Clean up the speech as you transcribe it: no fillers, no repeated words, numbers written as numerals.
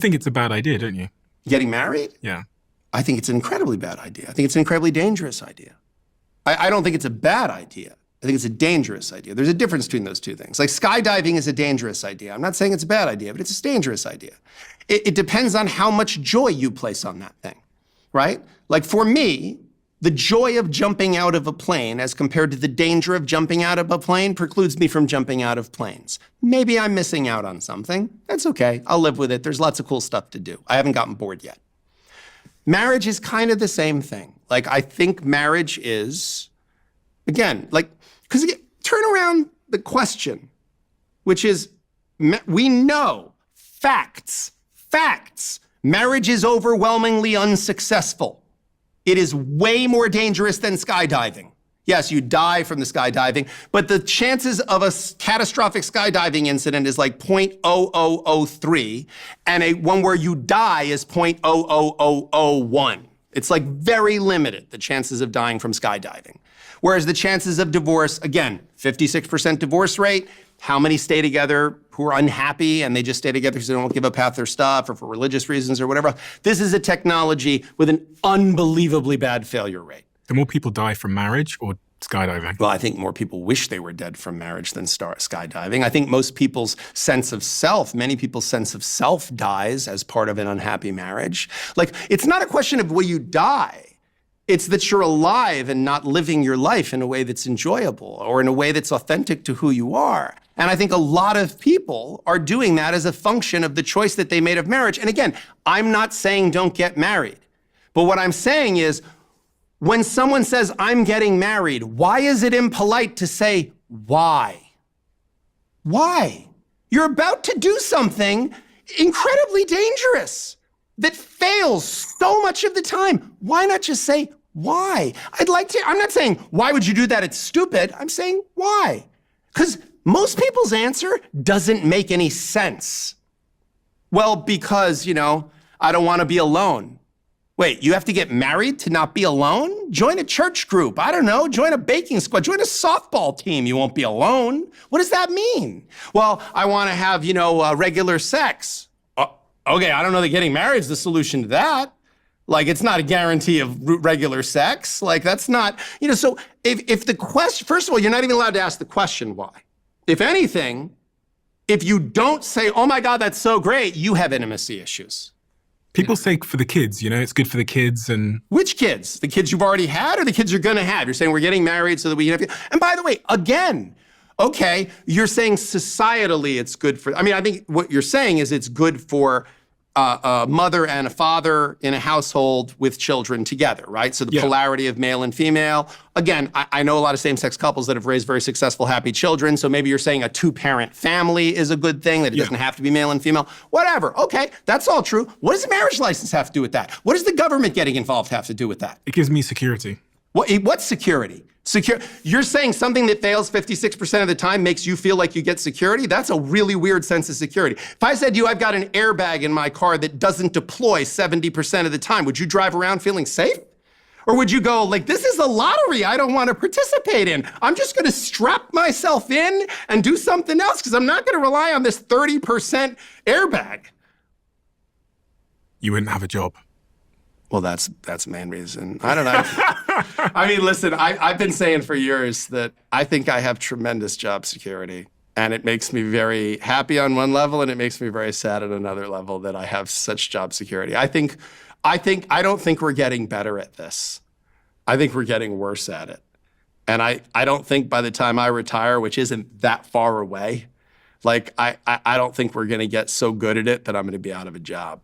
think it's a bad idea, don't you? Getting married? Yeah. I think it's an incredibly bad idea. I think it's an incredibly dangerous idea. I don't think it's a bad idea. I think it's a dangerous idea. There's a difference between those two things. Like skydiving is a dangerous idea. I'm not saying it's a bad idea, but it's a dangerous idea. It depends on how much joy you place on that thing, right? Like for me, the joy of jumping out of a plane as compared to the danger of jumping out of a plane precludes me from jumping out of planes. Maybe I'm missing out on something. That's okay. I'll live with it. There's lots of cool stuff to do. I haven't gotten bored yet. Marriage is kind of the same thing. Like, I think marriage is, again, like, because turn around the question, which is, we know, facts, marriage is overwhelmingly unsuccessful. It is way more dangerous than skydiving. Yes, you die from the skydiving, but the chances of a catastrophic skydiving incident is like 0.0003, and one where you die is 0.00001. It's like very limited, the chances of dying from skydiving. Whereas the chances of divorce, again, 56% divorce rate. How many stay together who are unhappy and they just stay together because they don't give up half their stuff or for religious reasons or whatever? This is a technology with an unbelievably bad failure rate. Do more people die from marriage or skydiving? Well, I think more people wish they were dead from marriage than skydiving. I think most people's sense of self, many people's sense of self dies as part of an unhappy marriage. Like, it's not a question of will you die. It's that you're alive and not living your life in a way that's enjoyable or in a way that's authentic to who you are. And I think a lot of people are doing that as a function of the choice that they made of marriage. And again, I'm not saying don't get married. But what I'm saying is, when someone says, I'm getting married, why is it impolite to say, why? Why? You're about to do something incredibly dangerous that fails so much of the time. Why not just say, why? I'm not saying, why would you do that? It's stupid. I'm saying, why? Because most people's answer doesn't make any sense. Well, because, I don't want to be alone. Wait, you have to get married to not be alone? Join a church group. I don't know. Join a baking squad. Join a softball team. You won't be alone. What does that mean? Well, I want to have, regular sex. Okay, I don't know that getting married is the solution to that. Like, it's not a guarantee of regular sex. Like, that's not, so if the question, first of all, you're not even allowed to ask the question why. If anything, if you don't say, oh my God, that's so great, you have intimacy issues. People say for the kids, it's good for the kids and... Which kids? The kids you've already had or the kids you're gonna have? You're saying we're getting married so that we can have... And by the way, again, okay, you're saying societally it's good for... I think what you're saying is it's good for a mother and a father in a household with children together, right? So the polarity of male and female. Again, I know a lot of same-sex couples that have raised very successful, happy children. So maybe you're saying a two-parent family is a good thing, that it doesn't have to be male and female. Whatever, okay, that's all true. What does a marriage license have to do with that? What does the government getting involved have to do with that? It gives me security. What's security? You're saying something that fails 56% of the time makes you feel like you get security? That's a really weird sense of security. If I said to you, I've got an airbag in my car that doesn't deploy 70% of the time, would you drive around feeling safe? Or would you go, like, this is a lottery I don't want to participate in. I'm just going to strap myself in and do something else because I'm not going to rely on this 30% airbag. You wouldn't have a job. Well, that's main reason. I don't know. Listen, I've been saying for years that I think I have tremendous job security. And it makes me very happy on one level, and it makes me very sad on another level that I have such job security. I don't think we're getting better at this. I think we're getting worse at it. And I don't think by the time I retire, which isn't that far away, I don't think we're going to get so good at it that I'm going to be out of a job.